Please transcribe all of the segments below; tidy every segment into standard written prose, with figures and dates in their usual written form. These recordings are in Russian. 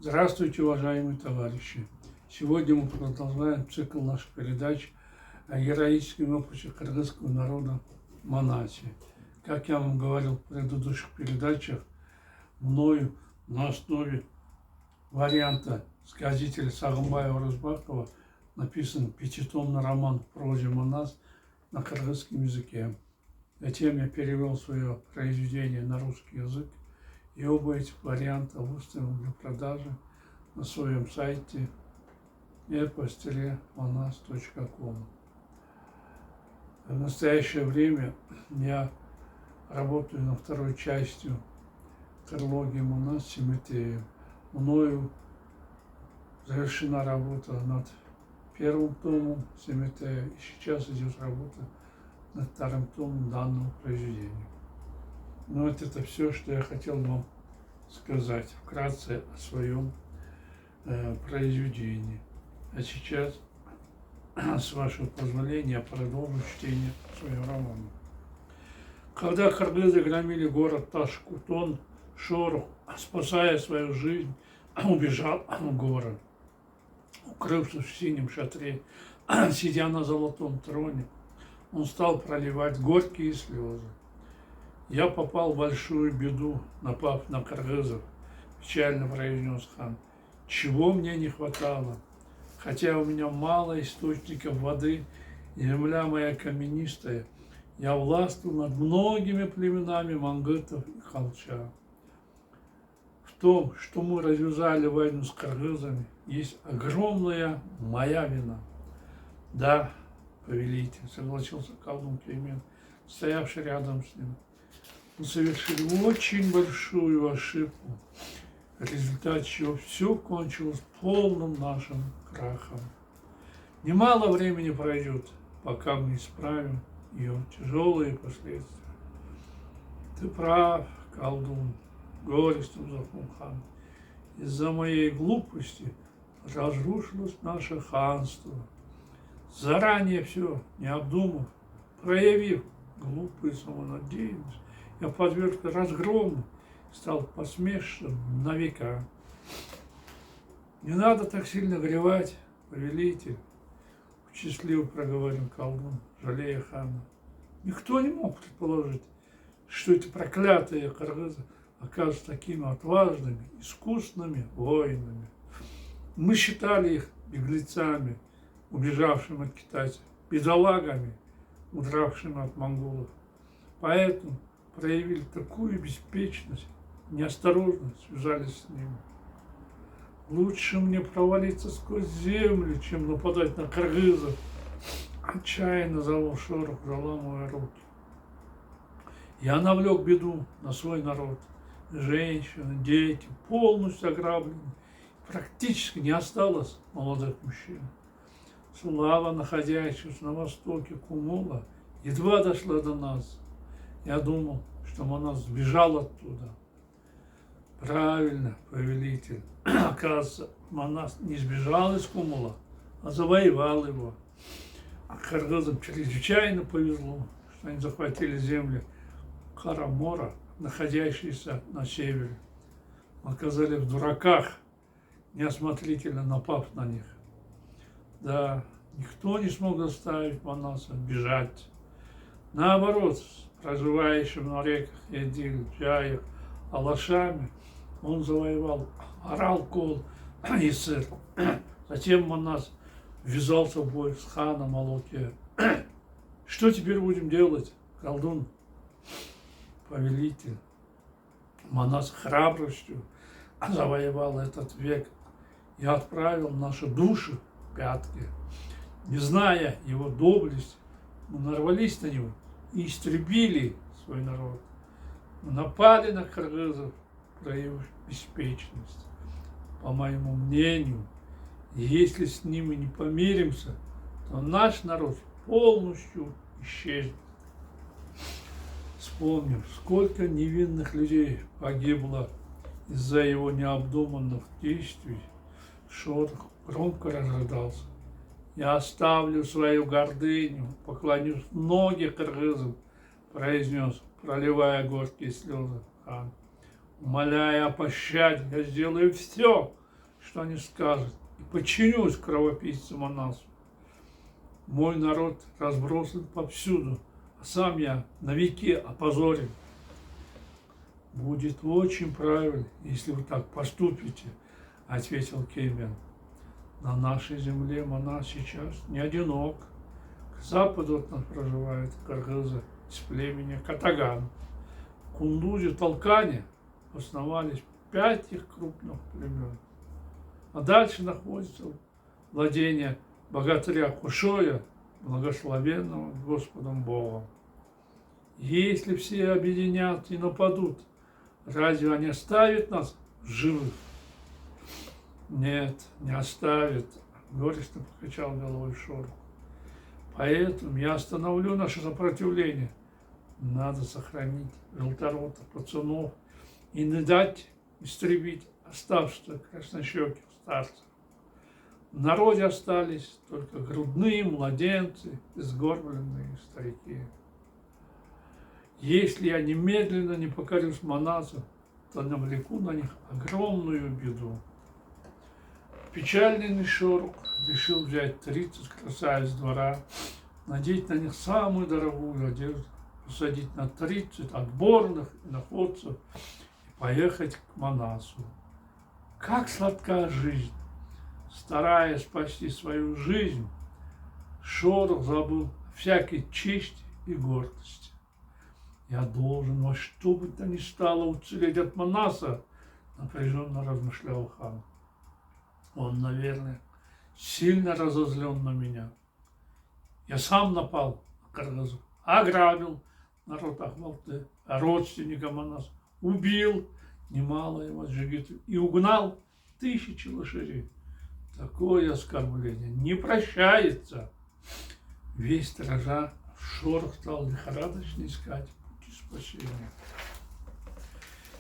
Здравствуйте, уважаемые товарищи! Сегодня мы продолжаем цикл наших передач о героическом опыте кыргызского народа в Манасе. Как я вам говорил в предыдущих передачах, мною на основе варианта сказителя Сагынбаева Розбакова написан пятитомный роман в прозе Манас на кыргызском языке. Затем я перевел свое произведение на русский язык, и оба этих варианта выставил для продажи на своем сайте epos-manas.com. В настоящее время я работаю над второй частью трилогии Манас Симметея. Мною завершена работа над первым томом Симметея, и сейчас идет работа над вторым томом данного произведения. Но это все, что я хотел вам сказать вкратце о своем произведении. А сейчас, с вашего позволения, я продолжу чтение своего романа. Когда кыргызы громили город Таш-Кутон, Шорох, спасая свою жизнь, убежал в город. Укрывшись в синем шатре, сидя на золотом троне, он стал проливать горькие слезы. «Я попал в большую беду, напав на кыргызов», – печально произнес хан. «Чего мне не хватало? Хотя у меня мало источников воды, и земля моя каменистая, я властвую над многими племенами мангытов и халча. В том, что мы развязали войну с кыргызами, есть огромная моя вина». «Да, повелитель», – согласился колдун Кеймен, стоявший рядом с ним. «Мы совершили очень большую ошибку, в результате чего все кончилось полным нашим крахом. Немало времени пройдет, пока мы исправим ее тяжелые последствия». «Ты прав, колдун», — горестно вздохнул хан. «Из-за моей глупости разрушилось наше ханство. Заранее все не обдумав, проявив глупую самонадеянность, я подверг разгрому, стал посмешищем на века. Не надо так сильно горевать, повелитель», — счастливо проговорил колдун, жалея хана. «Никто не мог предположить, что эти проклятые кыргызы окажутся такими отважными, искусными воинами. Мы считали их беглецами, убежавшими от китайцев, бедолагами, удравшими от монголов. Поэтому проявили такую беспечность, неосторожность, связались с ними. Лучше мне провалиться сквозь землю, чем нападать на кыргызов», — отчаянно завыл Шорох, заламывая руки. «Я навлек беду на свой народ. Женщины, дети полностью ограблены. Практически не осталось молодых мужчин. Слава, находящаяся на востоке Кумула, едва дошла до нас. Я думал, что Манас сбежал оттуда». «Правильно, повелитель. Оказывается, Манас не сбежал из Кумула, а завоевал его. А кыргызам чрезвычайно повезло, что они захватили земли Карамора, находящиеся на севере. Мы оказались в дураках, неосмотрительно напав на них. Да, никто не смог заставить Манаса бежать. Наоборот, с проживающим на реках Эдиль, Джаях, Алашами он завоевал Арал-Кол и Сыр. Затем Манас ввязался в бой с ханом Алоке. «Что теперь будем делать, колдун?» «Повелитель, Манас храбростью завоевал этот век и отправил наши души в пятки. Не зная его доблести, мы нарвались на него и истребили свой народ. Мы напали на кыргызов, проявив беспечность. По моему мнению, если с ними не помиримся, то наш народ полностью исчезнет. Вспомнив, сколько невинных людей погибло из-за его необдуманных действий, Шорох громко разрыдался. «Я оставлю свою гордыню, поклонюсь в ноги кыргызам», — произнес, проливая горькие слезы хан. «Умоляя о пощаде, я сделаю все, что они скажут, и подчинюсь кровопийцам Манасу. Мой народ разбросан повсюду, а сам я навеки опозорен. Будет очень правильно, если вы так поступите, ответил Кеймен. На нашей земле Манас сейчас не одинок. К западу от нас проживают кыргызы из племени Катаган. В Кундузе, Талкане основались 5 их крупных племен. А дальше находится владение богатыря Кушоя, благословенного Господом Богом. Если все объединятся и нападут, разве они оставят нас в живых? Нет, не оставят, горестно покачал головой Шорох. Поэтому я остановлю наше сопротивление. Надо сохранить желторотых пацанов и не дать истребить оставшихся краснощеких старцев. В народе остались только грудные младенцы и сгорбленные старики. Если я немедленно не покорюсь Манасу, то навлеку на них огромную беду. Печальный Шорох решил взять 30 красавиц двора, надеть на них самую дорогую одежду, посадить на 30 отборных иноходцев и поехать к Манасу. Как сладка жизнь! Стараясь спасти свою жизнь, Шорох забыл о всякой чести и гордости. Я должен во что бы то ни стало уцелеть от Манаса, напряженно размышлял хан. Он, наверное, сильно разозлен на меня. Я сам напал на кыргызов, ограбил народ Ахмалты, родственника Манаса, убил немало его джигитов и угнал 1000 лошадей. Такое оскорбление не прощается. Весь дрожа, Шорох стал лихорадочно искать пути спасения.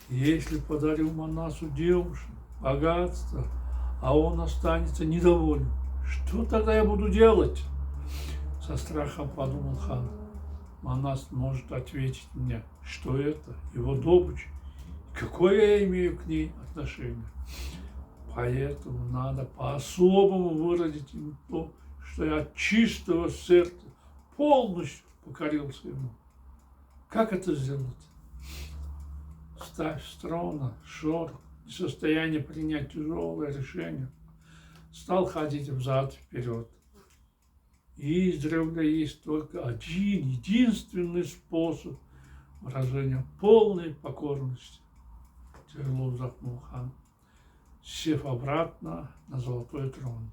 Если подарю Манасу девушек, богатство, а он останется недоволен, что тогда я буду делать? Со страхом подумал хан. Манас может ответить мне, что это его добыча, и какое я имею к ней отношение. Поэтому надо по-особому выразить ему то, что я от чистого сердца полностью покорился ему. Как это сделать? Ставь строго, Шорох, в состоянии принять тяжелое решение, стал ходить взад-вперед. И издревле есть только один, единственный способ выражения полной покорности. Тяжело вздохнул хан, сев обратно на золотой трон.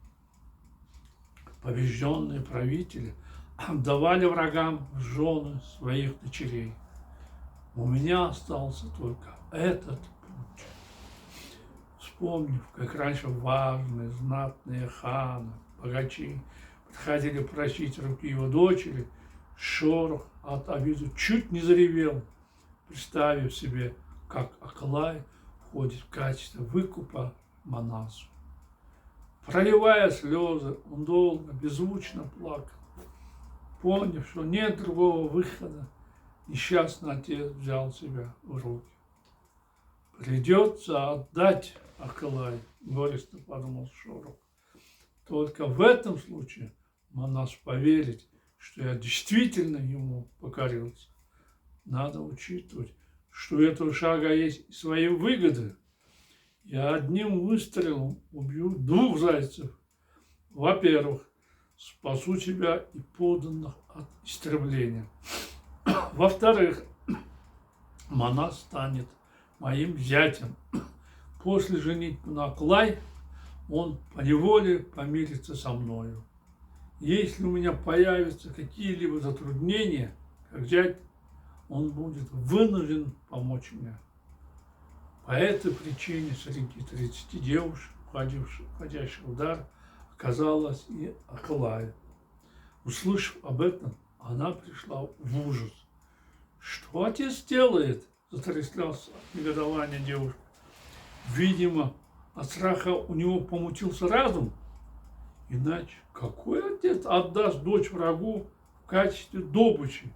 Побежденные правители отдавали врагам в жены своих дочерей. У меня остался только этот путь. Вспомнив, как раньше важные, знатные ханы, богачи подходили просить руки его дочери, Шорох от обиды чуть не заревел, представив себе, как Акалай входит в качестве выкупа Манасу. Проливая слезы, он долго, беззвучно плакал. Поняв, что нет другого выхода, несчастный отец взял себя в руки. Придется отдать Акалай, горестно подумал Шорох. Только в этом случае Манас поверит, что я действительно ему покорился. Надо учитывать, что у этого шага есть свои выгоды. Я одним выстрелом убью 2 зайцев. Во-первых, спасу тебя и подданных от истребления. Во-вторых, Манас станет моим зятем. После женитьбы на Акалай он поневоле помирится со мною. Если у меня появятся какие-либо затруднения, как зять, он будет вынужден помочь мне. По этой причине среди 30 девушек, входящих в дар, оказалась и Акалай. Услышав об этом, она пришла в ужас. Что отец делает? Затряслась от негодования девушка. Видимо, от страха у него помутился разум. Иначе какой отец отдаст дочь врагу в качестве добычи?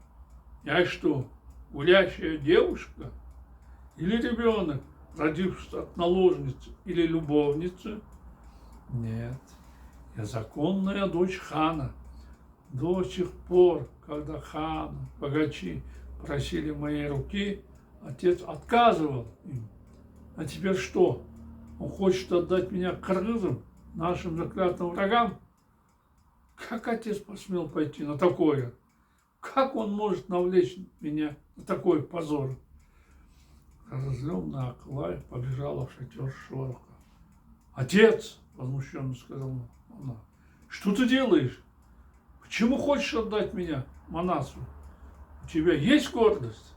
Я что, гулящая девушка? Или ребенок, родившийся от наложницы или любовницы? Нет, я законная дочь хана. До сих пор, когда хан, богачи просили моей руки, отец отказывал им. А теперь что? Он хочет отдать меня кыргызам, нашим заклятым врагам? Как отец посмел пойти на такое? Как он может навлечь меня на такой позор? Разозленная Аклай побежала в шатер Шороха. «Отец!» – возмущенно сказала она. «Что ты делаешь? Почему хочешь отдать меня Манасу? У тебя есть гордость?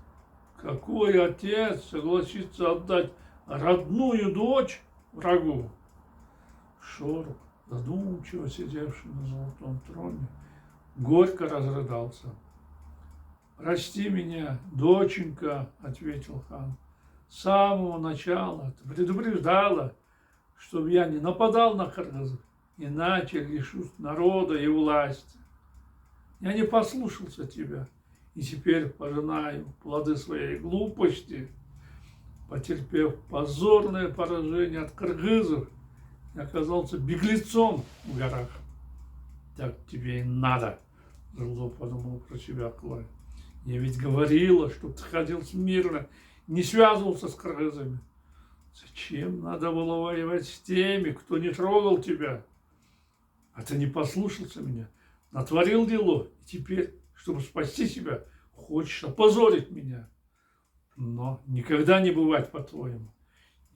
Какой отец согласится отдать родную дочь врагу?» Шорох, задумчиво сидевший на золотом троне, горько разрыдался. «Прости меня, доченька», – ответил хан. «С самого начала ты предупреждала, чтобы я не нападал на кыргызов, иначе лишусь народа и власти. Я не послушался тебя, и теперь пожинаю плоды своей глупости, потерпев позорное поражение от кыргызов, и оказался беглецом в горах». «Так тебе и надо», – зло подумал про себя Клай. «Я ведь говорила, чтобы ты ходил смирно, не связывался с кыргызами. Зачем надо было воевать с теми, кто не трогал тебя? А ты не послушался меня, натворил дело, и теперь, чтобы спасти себя, хочешь опозорить меня. Но никогда не бывать, по-твоему.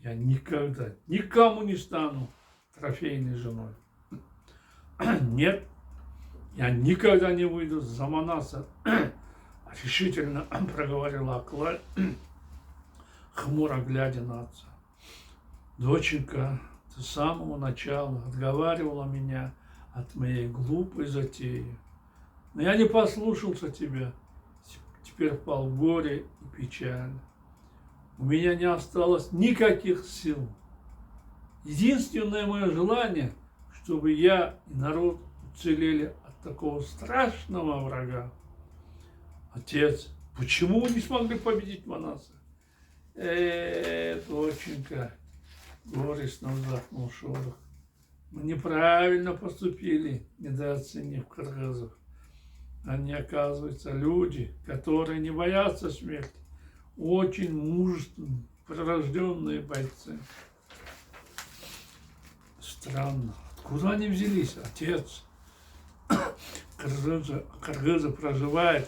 Я никогда никому не стану трофейной женой. Нет, я никогда не выйду за Манаса», – решительно проговорила Аклай, хмуро глядя на отца. «Доченька, ты с самого начала отговаривала меня от моей глупой затеи. Но я не послушался тебя, теперь впал в горе и печаль. У меня не осталось никаких сил. Единственное мое желание, чтобы я и народ уцелели от такого страшного врага. Отец, почему вы не смогли победить Манаса?» Доченька, горестно вздохнул Шорох. «Мы неправильно поступили, недооценив кыргызов. Они, оказывается, люди, которые не боятся смерти, очень мужественные, прирожденные бойцы». «Странно, откуда они взялись, отец? Кыргызы проживают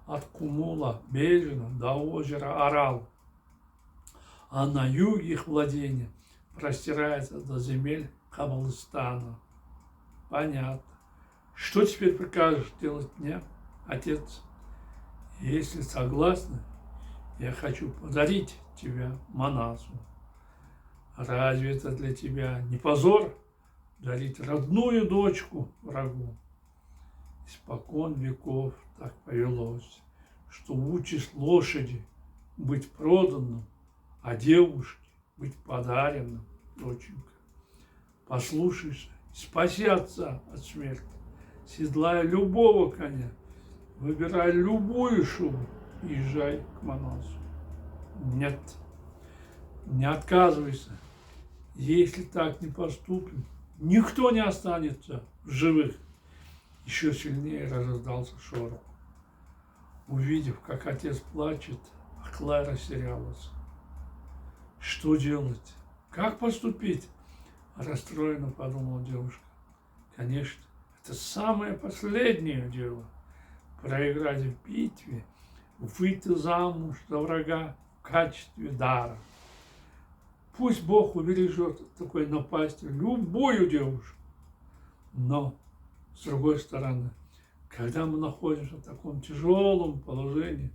от Кумула, Бежина до озера Арал, а на юге их владения простирается до земель Кабалыстана». «Понятно. Что теперь прикажешь делать мне, отец? Если согласны, я хочу подарить тебя Манасу. Разве это для тебя не позор дарить родную дочку врагу? Испокон веков так повелось, что участь лошади быть проданным, а девушке быть подаренным, доченька. Послушайся, спаси отца от смерти, седлай любого коня, выбирай любую шубу и езжай к Манасу. Нет, не отказывайся. Если так не поступим, никто не останется в живых». Еще сильнее раздался шорох. Увидев, как отец плачет, Аклай растерялась. Что делать? Как поступить? Расстроенно подумала девушка. Конечно, это самое последнее дело. Проиграть в битве, выйти замуж за врага в качестве дара. Пусть Бог убережет от такой напасти любую девушку. Но, с другой стороны, когда мы находимся в таком тяжелом положении,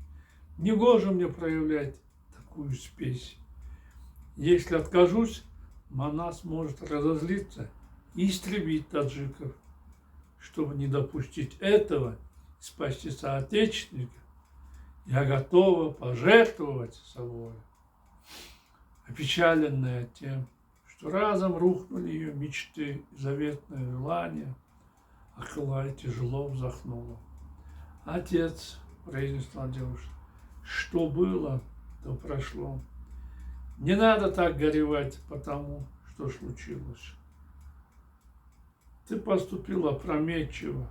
негоже мне проявлять такую спесь. Если откажусь, Манас может разозлиться и истребить таджиков. Чтобы не допустить этого и спасти соотечественников, я готова пожертвовать собой. Опечаленная тем, что разом рухнули ее мечты и заветные желания, Аклай тяжело вздохнула. «Отец», – произнесла девушка, – «что было, то прошло. Не надо так горевать по тому, что случилось. ты поступил опрометчиво,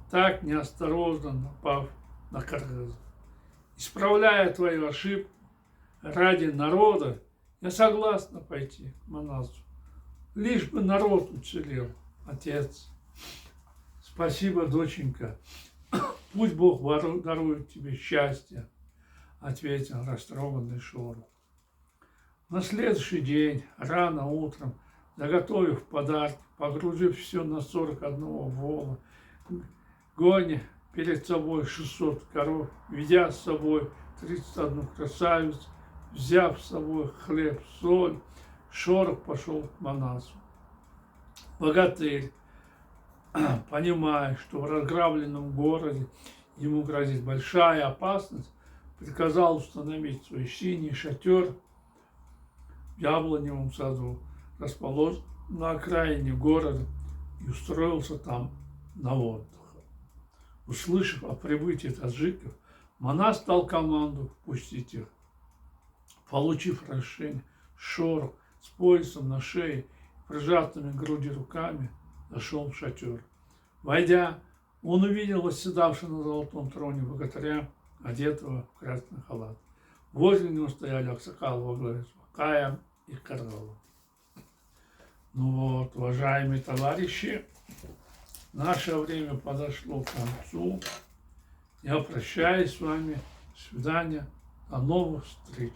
так неосторожно напав на Кыргызов. Исправляя твою ошибку, ради народа я согласна пойти к Манасу. Лишь бы народ уцелел, отец. Спасибо, доченька. Пусть Бог дарует тебе счастье, ответил растроганный Шорох. На следующий день, рано утром, заготовив подарки, погрузив все на 41 вола, гоня перед собой 600 коров, ведя с собой 31 красавицу, взяв с собой хлеб, соль, Шорох пошел к Манасу. Богатырь, понимая, что в разграбленном городе ему грозит большая опасность, приказал установить свой синий шатер в яблоневом саду, расположен на окраине города, и устроился там на отдых. Услышав о прибытии таджиков, Манас дал команду впустить их. Получив разрешение, Шорох с поясом на шее и прижатыми к груди руками зашел в шатер. Войдя, он увидел восседавшего на золотом троне богатыря, одетого в красный халат. Возле него стояли аксакал во главе с Бакаем и Каргалом. Ну вот, уважаемые товарищи, наше время подошло к концу. Я прощаюсь с вами. До свидания. До новых встреч.